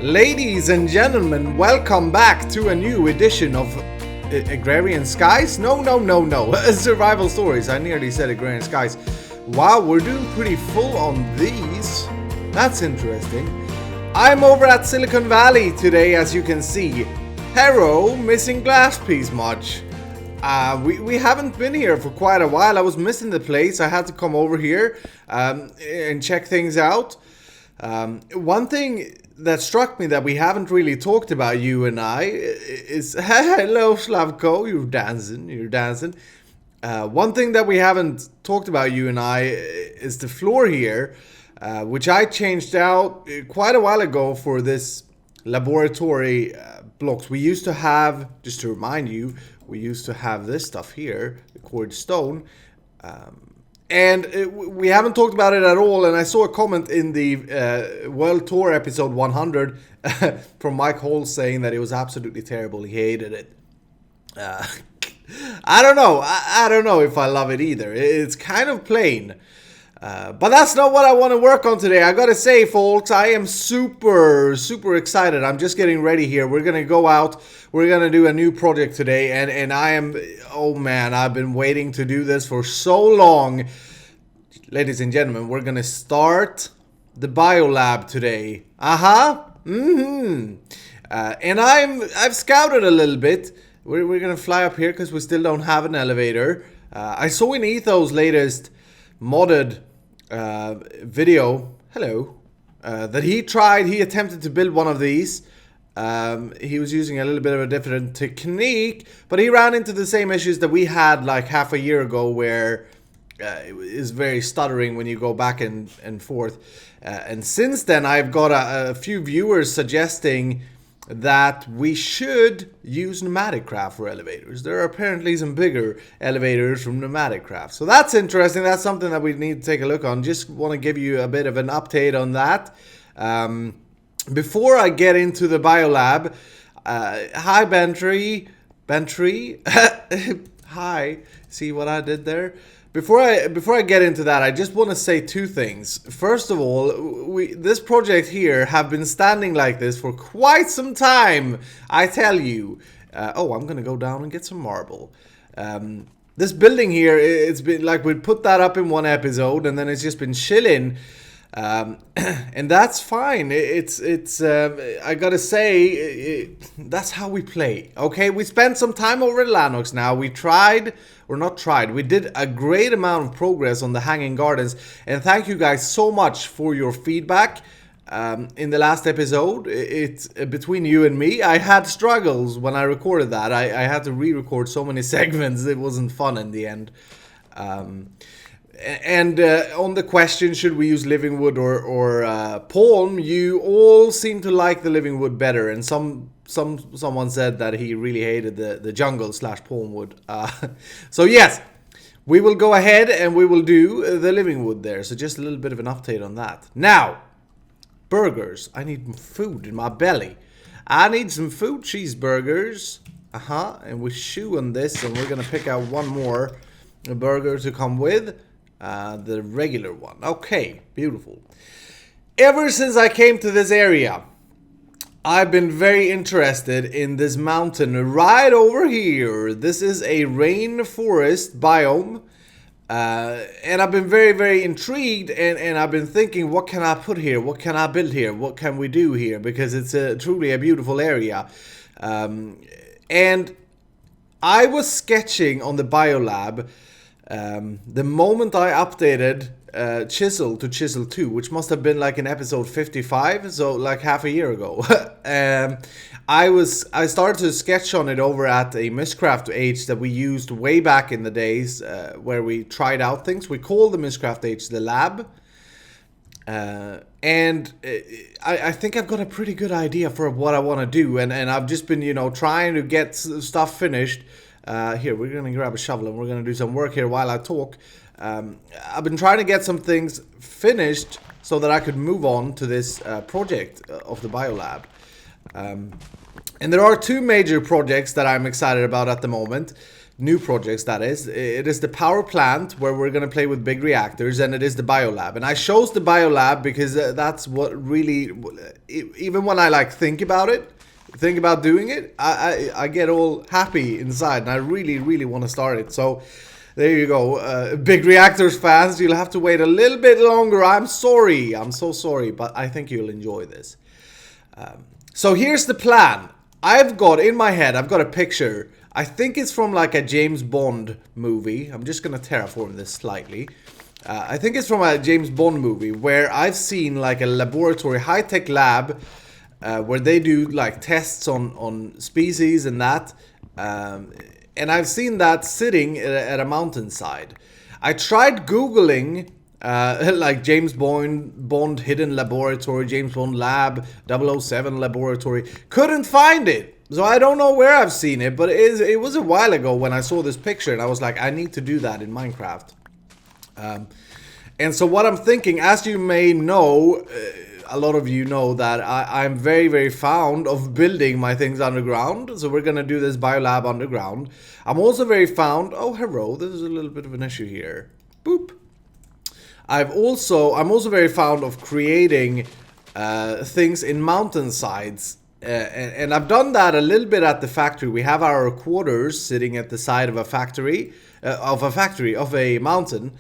Ladies and gentlemen, welcome back to a new edition of Agrarian Skies? No. Survival Stories. I nearly said Agrarian Skies. Wow, we're doing pretty full on these. That's interesting. I'm over at Silicon Valley today, as you can see. Hello, missing glass piece much. We haven't been here for quite a while. I was missing the place. I had to come over here and check things out. One thing that struck me that we haven't really talked about, you and I, is hello Slavko, you're dancing. One thing that we haven't talked about, you and I, is the floor here, which I changed out quite a while ago for this laboratory blocks. We used to have, just to remind you, we used to have this stuff here, the quartz stone. And we haven't talked about it at all, and I saw a comment in the World Tour episode 100 from Mike Hall saying that it was absolutely terrible. He hated it. I don't know. I don't know if I love it either. It's kind of plain. But that's not what I want to work on today. I gotta say, folks, I am super excited. I'm just getting ready here. We're gonna go out. We're gonna do a new project today, and I am, oh man, I've been waiting to do this for so long. Ladies and gentlemen, we're gonna start the biolab today. And I've scouted a little bit. We're gonna fly up here because we still don't have an elevator. I saw in Etho's latest modded video, that he attempted to build one of these. He was using a little bit of a different technique, but he ran into the same issues that we had like half a year ago, where it is very stuttering when you go back and forth. And since then, I've got a few viewers suggesting that we should use BiblioCraft for elevators. There are apparently some bigger elevators from BiblioCraft. So that's interesting. That's something that we need to take a look on. Just want to give you a bit of an update on that. Before I get into the biolab, hi Bentry. Hi. See what I did there? Before I get into that, I just want to say two things. First of all, this project here have been standing like this for quite some time, I tell you. I'm gonna go down and get some marble. This building here, it's been like we put that up in one episode, and then it's just been chilling. And that's fine. I gotta say, that's how we play. Okay, we spent some time over at Lanox now. We did a great amount of progress on the Hanging Gardens, and thank you guys so much for your feedback. In the last episode, it's between you and me, I had struggles when I recorded that. I had to re-record so many segments. It wasn't fun in the end. And on the question, should we use living wood or palm, you all seem to like the living wood better, and someone said that he really hated the jungle / palm wood. So yes, we will go ahead and we will do the living wood there. So just a little bit of an update on that. Now, burgers. I need food in my belly. I need some food, cheeseburgers. And we chew on this, and we're gonna pick out one more burger to come with. The regular one. Okay, beautiful. Ever since I came to this area, I've been very interested in this mountain right over here. This is a rainforest biome. And I've been very intrigued, and I've been thinking, what can I put here? What can I build here? What can we do here? Because it's truly a beautiful area. And I was sketching on the biolab the moment I updated Chisel to Chisel 2, which must have been like in episode 55, so like half a year ago. I started to sketch on it over at a Miscraft H that we used way back in the days, where we tried out things. We called the Miscraft H the lab. And I think I've got a pretty good idea for what I want to do, and I've just been, trying to get stuff finished. Here, we're going to grab a shovel and we're going to do some work here while I talk. I've been trying to get some things finished so that I could move on to this project of the biolab. And there are two major projects that I'm excited about at the moment. new projects, that is. It is the power plant where we're going to play with big reactors, and it is the biolab. And I chose the biolab because that's what really, even when I like think about doing it, I get all happy inside, and I really want to start it. So there you go. Big reactors fans, you'll have to wait a little bit longer. I'm sorry. I'm so sorry, but I think you'll enjoy this. So here's the plan. I've got in my head, I've got a picture. I think it's from like a James Bond movie. I'm just going to terraform this slightly. I think it's from a James Bond movie where I've seen like a laboratory, high-tech lab, where they do like tests on species and that. And I've seen that sitting at a mountainside. I tried Googling like James Bond hidden laboratory, James Bond lab, 007 laboratory. Couldn't find it. So I don't know where I've seen it, but it was a while ago when I saw this picture and I was like, I need to do that in Minecraft. And so what I'm thinking, as you may know, a lot of you know that I'm very fond of building my things underground. So we're going to do this biolab underground. I'm also very fond, oh hello, there's a little bit of an issue here. Boop. I'm also very fond of creating things in mountainsides. And I've done that a little bit at the factory. We have our quarters sitting at the side of a mountain.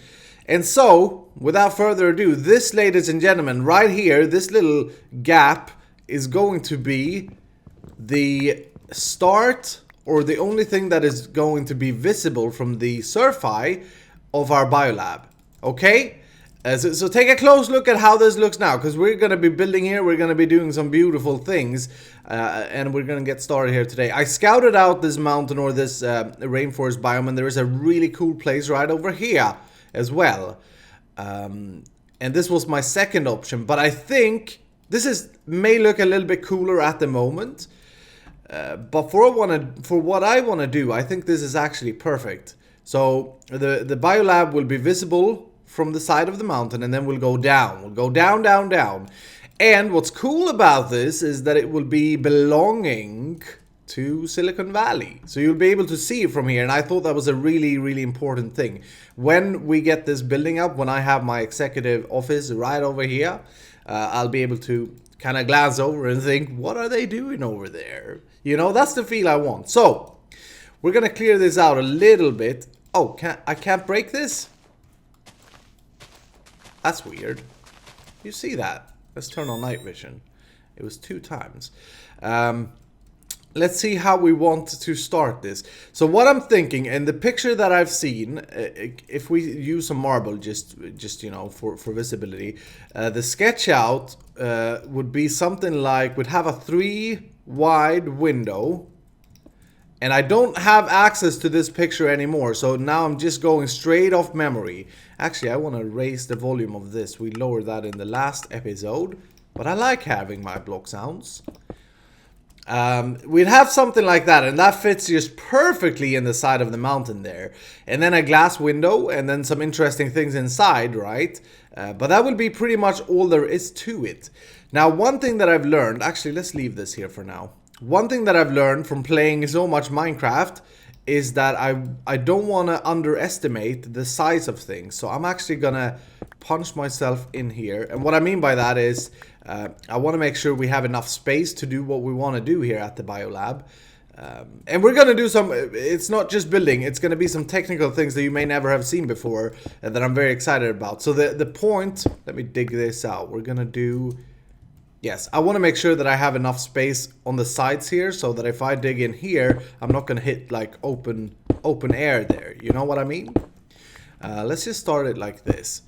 And so, without further ado, this, ladies and gentlemen, right here, this little gap is going to be the start, or the only thing that is going to be visible from the surface of our biolab. Okay? So take a close look at how this looks now, because we're going to be building here, we're going to be doing some beautiful things, and we're going to get started here today. I scouted out this mountain, or this rainforest biome, and there is a really cool place right over here as well. And this was my second option, but I think this may look a little bit cooler at the moment, but for what I want to do, I think this is actually perfect. So the biolab will be visible from the side of the mountain, and then we'll go down. We'll go down. And what's cool about this is that it will be belonging to Silicon Valley. So you'll be able to see it from here, and I thought that was a really important thing. When we get this building up, when I have my executive office right over here, I'll be able to kind of glance over and think, what are they doing over there? You know, that's the feel I want. So we're gonna clear this out a little bit. Oh, I can't break this? That's weird. You see that? Let's turn on night vision. It was 2 times. Let's see how we want to start this. So what I'm thinking, and the picture that I've seen, if we use some marble, just you know, for visibility, the sketch out would be something like, would have a 3 wide window. And I don't have access to this picture anymore, so now I'm just going straight off memory. Actually, I want to raise the volume of this. We lowered that in the last episode, but I like having my block sounds. We'd have something like that, and that fits just perfectly in the side of the mountain there. And then a glass window, and then some interesting things inside, right? But that would be pretty much all there is to it. Now, one thing that I've learned, actually, let's leave this here for now. One thing that I've learned from playing so much Minecraft is that I don't want to underestimate the size of things. So I'm actually gonna punch myself in here. And what I mean by that is I want to make sure we have enough space to do what we want to do here at the biolab. And we're gonna do some, it's not just building, it's gonna be some technical things that you may never have seen before that I'm very excited about. So the point, let me dig this out. We're gonna do, yes, I want to make sure that I have enough space on the sides here, so that if I dig in here, I'm not going to hit like open air there. You know what I mean? Let's just start it like this.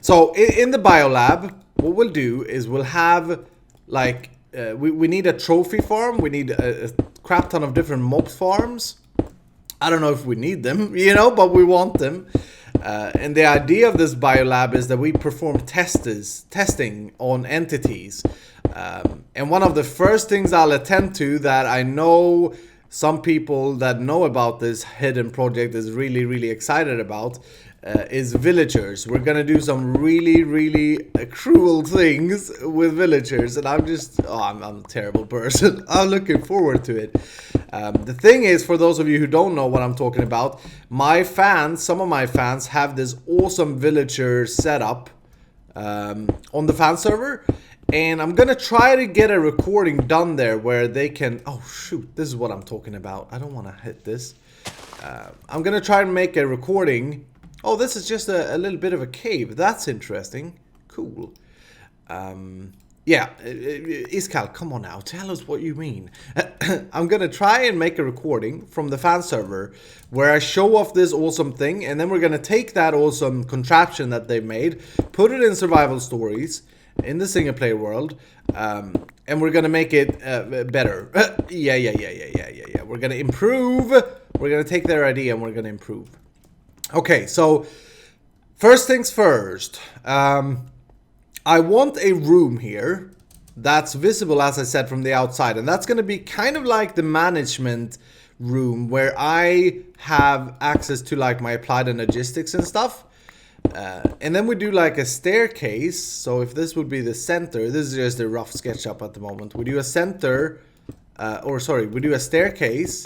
So in the biolab, what we'll do is we'll have like, we need a trophy farm. We need a crap ton of different mob farms. I don't know if we need them, you know, but we want them. And the idea of this biolab is that we perform testing on entities. And one of the first things I'll attend to that I know some people that know about this hidden project is really excited about is villagers. We're gonna do some really cruel things with villagers, and I'm a terrible person. I'm looking forward to it. The thing is, for those of you who don't know what I'm talking about, my fans, some of my fans have this awesome villager setup on the fan server, and I'm gonna try to get a recording done there where they can, oh shoot, this is what I'm talking about. I don't want to hit this. I'm gonna try and make a recording. Oh, this is just a little bit of a cave. That's interesting. Cool. Yeah, Iskall, come on now, tell us what you mean. I'm gonna try and make a recording from the fan server where I show off this awesome thing, and then we're gonna take that awesome contraption that they made, put it in survival stories, in the single player world, and we're gonna make it better. Yeah. We're gonna improve. We're gonna take their idea and we're gonna improve. Okay, so first things first. I want a room here that's visible, as I said, from the outside. And that's going to be kind of like the management room where I have access to like my applied logistics and stuff. And then we do like a staircase. So if this would be the center, this is just a rough sketch up at the moment. We do a center, we do a staircase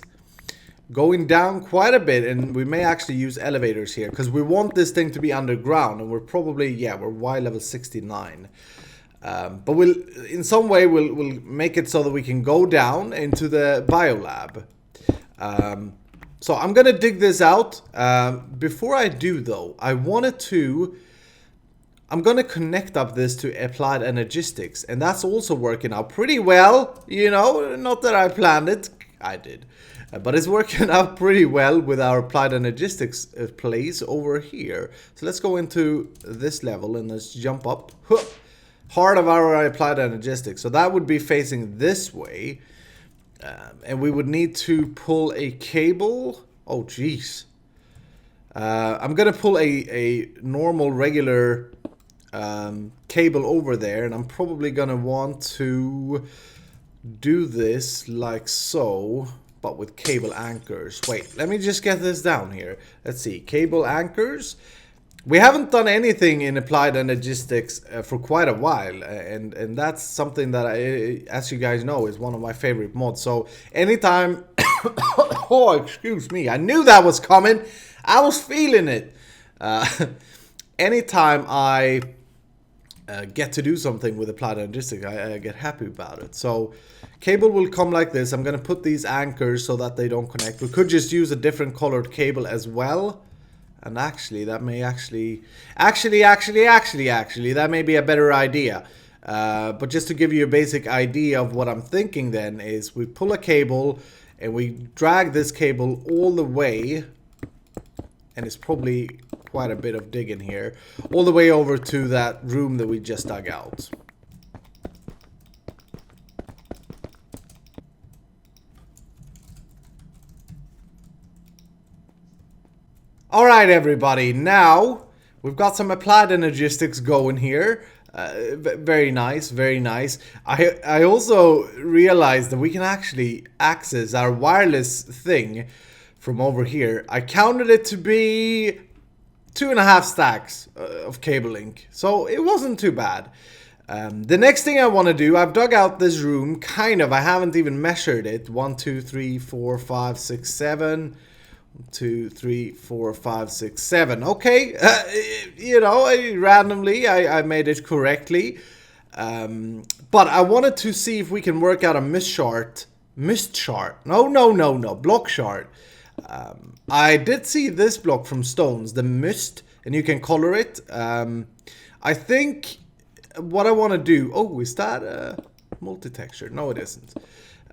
going down quite a bit, and we may actually use elevators here because we want this thing to be underground, and we're probably, yeah, we're Y level 69. But we'll, in some way, we'll make it so that we can go down into the biolab. So I'm gonna dig this out. Before I do though, I'm gonna connect up this to applied logistics, and that's also working out pretty well. You know, not that I planned it, I did. But it's working out pretty well with our applied logistics place over here. So let's go into this level and let's jump up. Heart of our applied logistics. So that would be facing this way. And we would need to pull a cable. Oh, jeez. I'm going to pull a normal, regular cable over there. And I'm probably going to want to do this like so, but with cable anchors. Wait, let me just get this down here. Let's see, cable anchors. We haven't done anything in applied logistics for quite a while, and that's something that I, as you guys know, is one of my favorite mods. So anytime, oh, excuse me, I knew that was coming. I was feeling it. Anytime I get to do something with applied logistics, I get happy about it. So cable will come like this. I'm gonna put these anchors so that they don't connect. We could just use a different colored cable as well. And actually, that may actually, that may be a better idea. But just to give you a basic idea of what I'm thinking then is we pull a cable and we drag this cable all the way, and it's probably quite a bit of digging here, all the way over to that room that we just dug out. Alright everybody, now we've got some applied logistics going here. Very nice, very nice. I also realized that we can actually access our wireless thing from over here. I counted it to be 2.5 stacks of cable link, so it wasn't too bad. The next thing I want to do, I've dug out this room, kind of, I haven't even measured it. 1, 2, 3, 4, 5, 6, 7. 2, 3, 4, 5, 6, 7. Okay, you know, randomly I made it correctly. But I wanted to see if we can work out a mist chart. No, block chart. I did see this block from stones, the mist, and you can color it. I think what I want to do, oh, is that multi-texture? No, it isn't.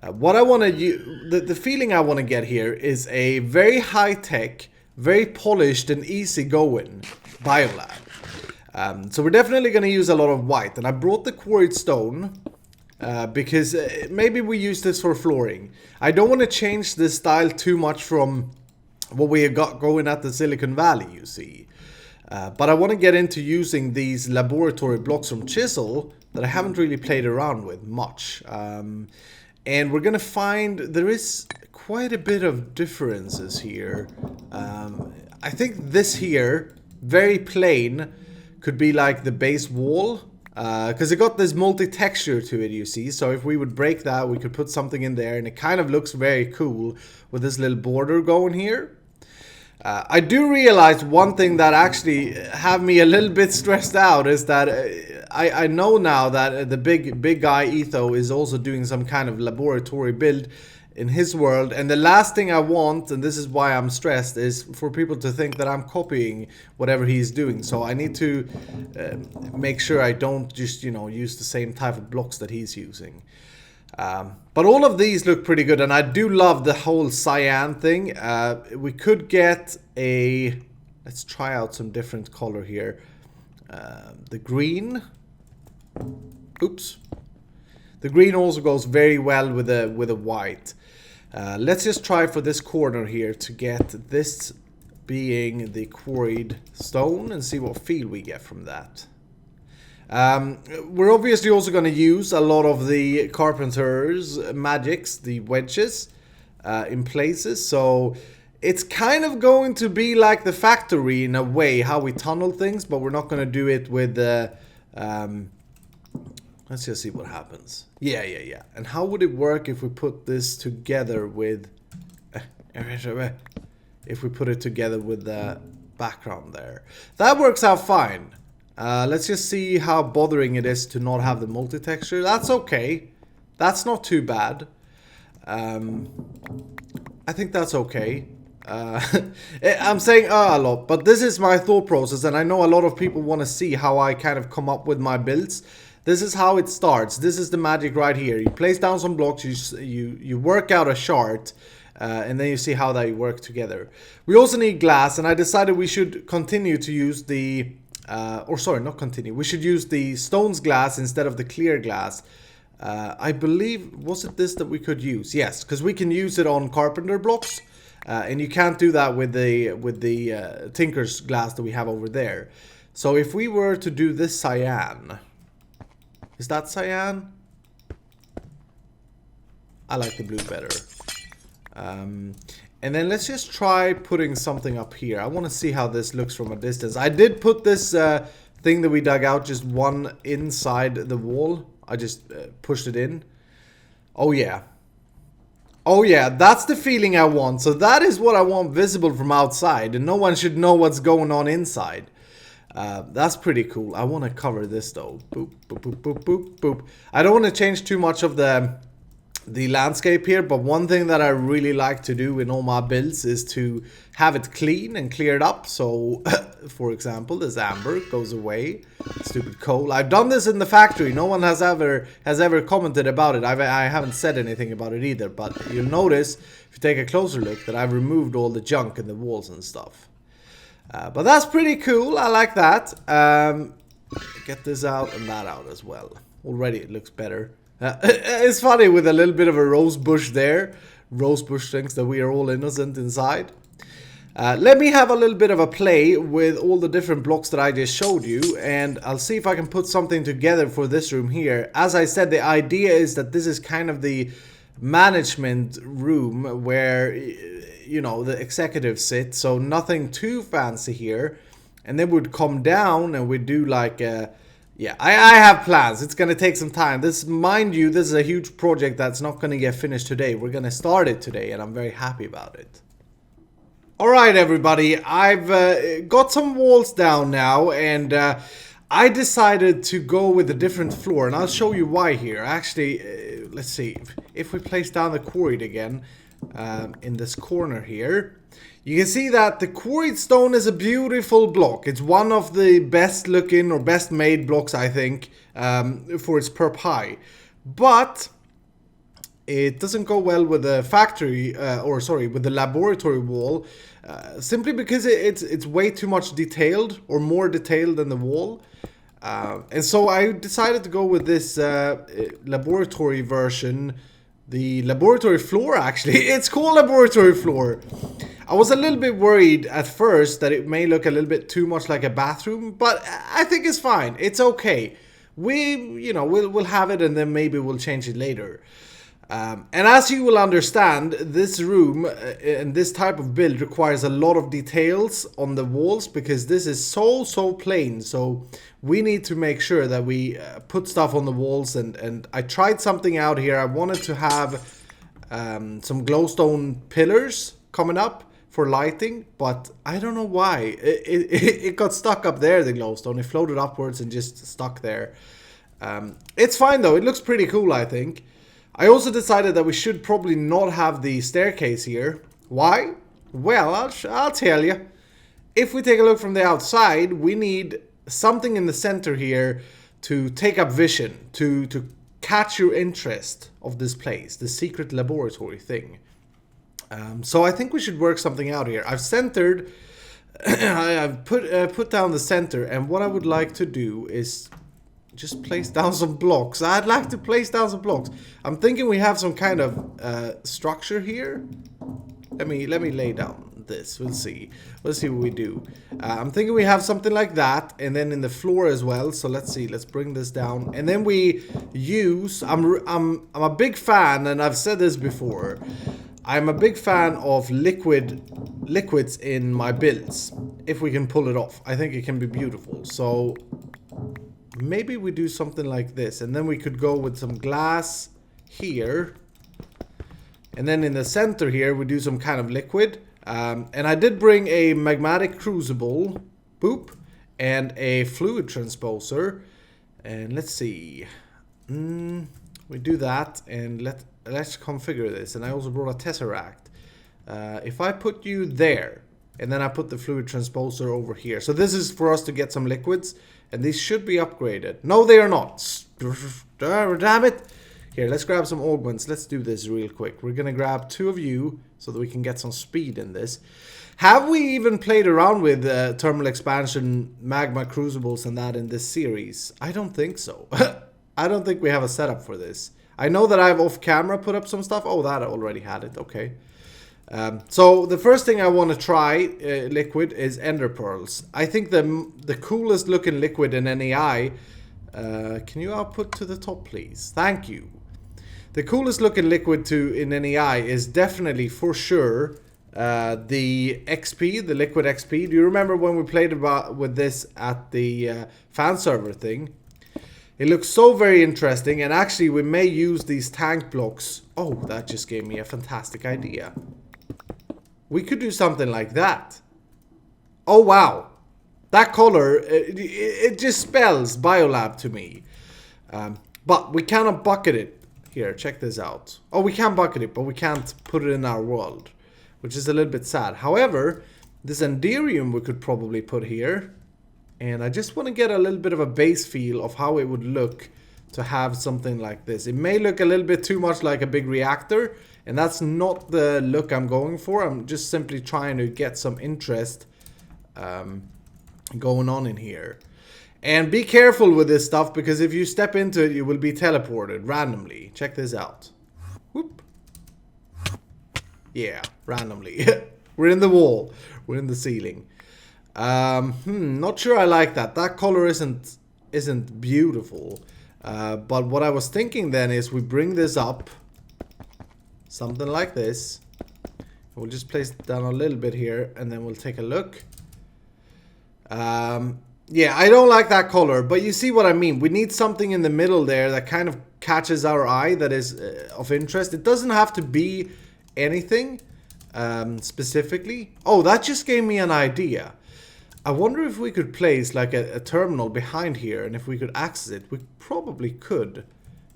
What I want to use, the feeling I want to get here is a very high-tech, very polished and easy-going biolab. So we're definitely going to use a lot of white. And I brought the quarried stone because maybe we use this for flooring. I don't want to change the style too much from what we got going at the Silicon Valley, you see. But I want to get into using these laboratory blocks from Chisel that I haven't really played around with much. And we're gonna find there is quite a bit of differences here. I think this here, very plain, could be like the base wall. because it got this multi-texture to it, you see. So if we would break that, we could put something in there, and it kind of looks very cool with this little border going here. I do realize one thing that actually have me a little bit stressed out is that I know now that the big guy Etho is also doing some kind of laboratory build in his world, and the last thing I want, and this is why I'm stressed, is for people to think that I'm copying whatever he's doing. So I need to make sure I don't just, you know, use the same type of blocks that he's using. But all of these look pretty good, and I do love the whole cyan thing. We could get a... Let's try out some different color here. The green. Oops. The green also goes very well with a white. Let's just try for this corner here to get this being the quarried stone and see what feel we get from that. We're obviously also going to use a lot of the Carpenter's magics, the wedges, in places. So it's kind of going to be like the factory in a way, how we tunnel things, but we're not going to do it with the... let's just see what happens. Yeah. And how would it work if we put this together with... if we put it together with the background there? That works out fine. Let's just see how bothering it is to not have the multi-texture. That's okay. That's not too bad. I think that's okay. I'm saying a lot, but this is my thought process, and I know a lot of people want to see how I kind of come up with my builds. This is how it starts. This is the magic right here. You place down some blocks, you work out a chart, and then you see how they work together. We also need glass, and I decided we should continue to use the... or sorry, not continue. We should use the stones glass instead of the clear glass. I believe, was it this that we could use? Yes, because we can use it on Carpenter blocks. And you can't do that with the Tinker's glass that we have over there. So if we were to do this cyan... Is that cyan? I like the blue better. And then let's just try putting something up here. I want to see how this looks from a distance. I did put this thing that we dug out just one inside the wall. I just pushed it in. Oh yeah. Oh yeah, that's the feeling I want. So that is what I want visible from outside, and no one should know what's going on inside. That's pretty cool. I want to cover this though. Boop, boop, boop, boop, boop, boop. I don't want to change too much of the landscape here, but one thing that I really like to do in all my builds is to have it clean and cleared up. So, for example, this amber goes away. Stupid coal. I've done this in the factory. No one has ever commented about it. I haven't said anything about it either, but you'll notice if you take a closer look that I've removed all the junk in the walls and stuff. But that's pretty cool. I like that. Get this out and that out as well. Already it looks better. It's funny with a little bit of a rose bush there. Rose bush thinks that we are all innocent inside. Let me have a little bit of a play with all the different blocks that I just showed you, and I'll see if I can put something together for this room here. As I said, the idea is that this is kind of the management room where, you know, the executives sit, so nothing too fancy here. And then we'd come down and we'd do like a... Yeah, I have plans. It's going to take some time. This, mind you, this is a huge project that's not going to get finished today. We're going to start it today, and I'm very happy about it. Alright, everybody. I've got some walls down now, and I decided to go with a different floor, and I'll show you why here. Actually, let's see. If we place down the quarried again in this corner here, you can see that the quarried stone is a beautiful block. It's one of the best looking or best made blocks, I think, for its perp high. But it doesn't go well with the factory, with the laboratory wall, simply because it's way too much detailed, or more detailed than the wall. And so I decided to go with this laboratory version. The laboratory floor, actually. It's called laboratory floor. I was a little bit worried at first that it may look a little bit too much like a bathroom, but I think it's fine. It's okay. We'll have it, and then maybe we'll change it later. And as you will understand, this room and this type of build requires a lot of details on the walls because this is so plain. So we need to make sure that we put stuff on the walls, and I tried something out here. I wanted to have some glowstone pillars coming up for lighting, but I don't know why. It got stuck up there, the glowstone. It floated upwards and just stuck there. It's fine though, it looks pretty cool, I think. I also decided that we should probably not have the staircase here. Why? Well, I'll tell you. If we take a look from the outside, we need something in the center here to take up vision, to catch your interest of this place, the secret laboratory thing. So I think we should work something out here. I've centered, I've put down the center, and what I would like to do is just place down some blocks. I'd like to place down some blocks. I'm thinking we have some kind of structure here. Let me lay down this. We'll see. Let's see what we do. I'm thinking we have something like that, and then in the floor as well. So let's see. Let's bring this down, and then we use. I'm a big fan, and I've said this before. I'm a big fan of liquids in my builds. If we can pull it off, I think it can be beautiful. So maybe we do something like this, and then we could go with some glass here, and then in the center here we do some kind of liquid. And I did bring a magmatic crucible, boop, and a fluid transposer. And let's see, we do that, and let's configure this. And I also brought a tesseract. If I put you there, and then I put the fluid transposer over here. So this is for us to get some liquids. And these should be upgraded. No, they are not. Damn it. Here, let's grab some augments. Let's do this real quick. We're going to grab 2 of you so that we can get some speed in this. Have we even played around with thermal expansion, magma crucibles and that in this series? I don't think so. I don't think we have a setup for this. I know that I've off camera put up some stuff. Oh, that I already had it. Okay. So the first thing I want to try liquid is ender pearls. I think the coolest looking liquid in NEI. Can you output to the top, please? Thank you. The coolest looking liquid in NEI is definitely for sure the XP, the liquid XP. Do you remember when we played with this at the fan server thing? It looks so very interesting, and actually we may use these tank blocks. Oh, that just gave me a fantastic idea. We could do something like that. Oh wow, that color, it just spells biolab to me. But we cannot bucket it. Here, check this out. Oh, we can bucket it, but we can't put it in our world, which is a little bit sad. However, this Enderium we could probably put here. And I just want to get a little bit of a base feel of how it would look to have something like this. It may look a little bit too much like a big reactor, and that's not the look I'm going for. I'm just simply trying to get some interest going on in here. And be careful with this stuff, because if you step into it, you will be teleported randomly. Check this out. Whoop. Yeah, randomly. We're in the wall. We're in the ceiling. Not sure I like that. That color isn't beautiful. But what I was thinking then is we bring this up. Something like this. We'll just place it down a little bit here, and then we'll take a look. Yeah, I don't like that color, but you see what I mean. We need something in the middle there that kind of catches our eye, that is of interest. It doesn't have to be anything specifically. Oh, that just gave me an idea. I wonder if we could place like a terminal behind here, and if we could access it. We probably could.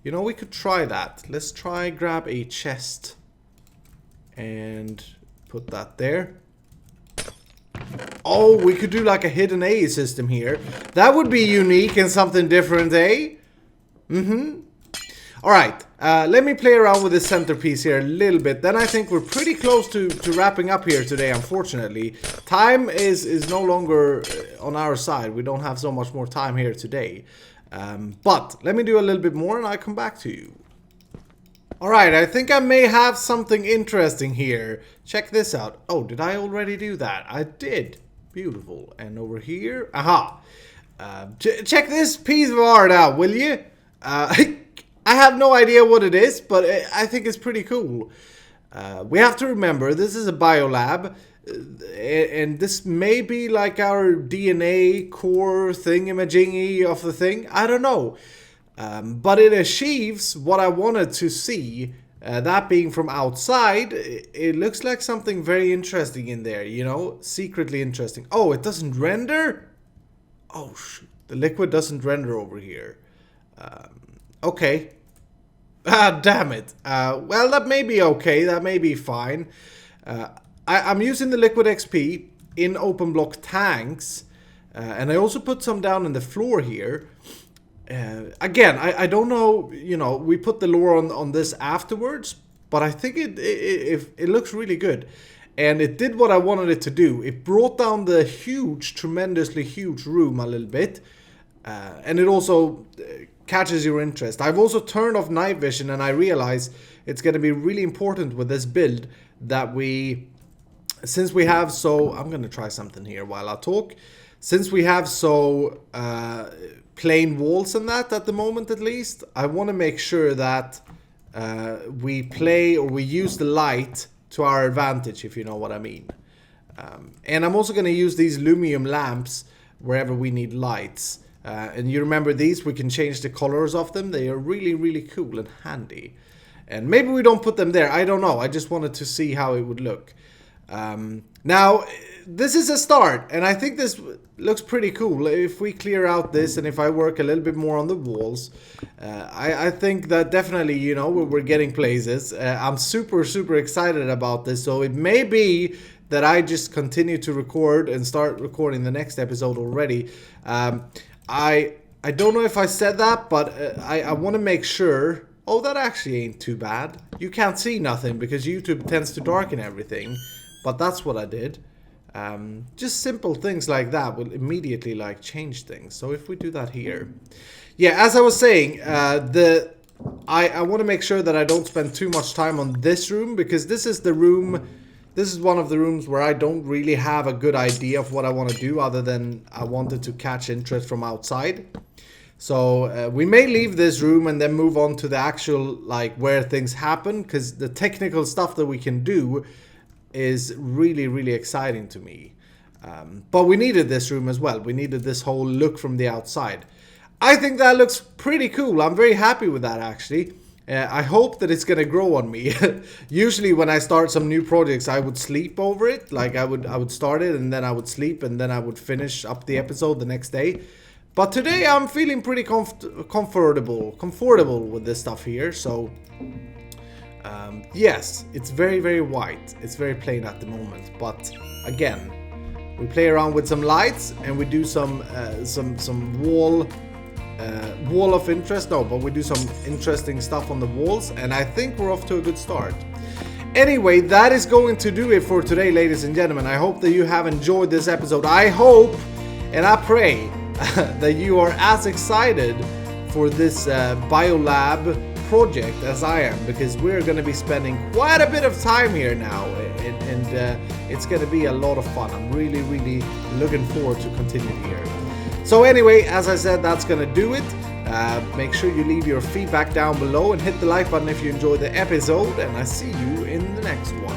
You know, we could try that. Let's try grab a chest and put that there. Oh, we could do like a hidden A system here. That would be unique and something different, eh? Alright, let me play around with this centerpiece here a little bit. Then I think we're pretty close to wrapping up here today, unfortunately. Time is no longer on our side. We don't have so much more time here today. But let me do a little bit more and I'll come back to you. Alright, I think I may have something interesting here. Check this out. Oh, did I already do that? I did. Beautiful. And over here, aha. Check this piece of art out, will you? I I have no idea what it is, but I think it's pretty cool. We have to remember, this is a biolab, and this may be like our DNA core thingamajingy of the thing. I don't know. But it achieves what I wanted to see. That being from outside, it looks like something very interesting in there, you know? Secretly interesting. Oh, it doesn't render? Oh, shoot. The liquid doesn't render over here. Okay. Ah, damn it. Well, that may be okay. That may be fine. I'm using the liquid XP in open block tanks. And I also put some down in the floor here. Again, I don't know, you know, we put the lore on this afterwards, but I think it looks really good. And it did what I wanted it to do. It brought down the huge, tremendously huge room a little bit. And it also catches your interest. I've also turned off night vision, and I realize it's going to be really important with this build that since we have I'm going to try something here while I talk. Since we have plain walls and that at the moment, at least, I want to make sure that we use the light to our advantage, if you know what I mean. And I'm also going to use these lumium lamps wherever we need lights. And you remember these, we can change the colors of them. They are really, really cool and handy. And maybe we don't put them there, I don't know. I just wanted to see how it would look. Now, this is a start, and I think this looks pretty cool. If we clear out this, and if I work a little bit more on the walls, I think that definitely, you know, we're getting places. I'm super, super excited about this, so it may be that I just continue to record and start recording the next episode already. I don't know if I said that, but I want to make sure... Oh, that actually ain't too bad. You can't see nothing because YouTube tends to darken everything. But that's what I did. Just simple things like that will immediately like change things. So if we do that here. Yeah, as I was saying, I want to make sure that I don't spend too much time on this room, because this is the room... This is one of the rooms where I don't really have a good idea of what I want to do, other than I wanted to catch interest from outside. So we may leave this room and then move on to the actual, like, where things happen, because the technical stuff that we can do is really, really exciting to me. But we needed this room as well. We needed this whole look from the outside. I think that looks pretty cool. I'm very happy with that, actually. I hope that it's gonna grow on me. Usually when I start some new projects, I would sleep over it. Like I would start it and then I would sleep and then I would finish up the episode the next day. But today I'm feeling pretty comfortable with this stuff here. So yes, it's very, very white. It's very plain at the moment. But again, we play around with some lights and we do some wall of interest. No, but we do some interesting stuff on the walls, and I think we're off to a good start. Anyway, that is going to do it for today, ladies and gentlemen. I hope that you have enjoyed this episode. I hope and I pray that you are as excited for this biolab project as I am, because we're going to be spending quite a bit of time here now, and it's going to be a lot of fun. I'm really, really looking forward to continuing here. So anyway, as I said, that's going to do it. Make sure you leave your feedback down below and hit the like button if you enjoyed the episode, and I see you in the next one.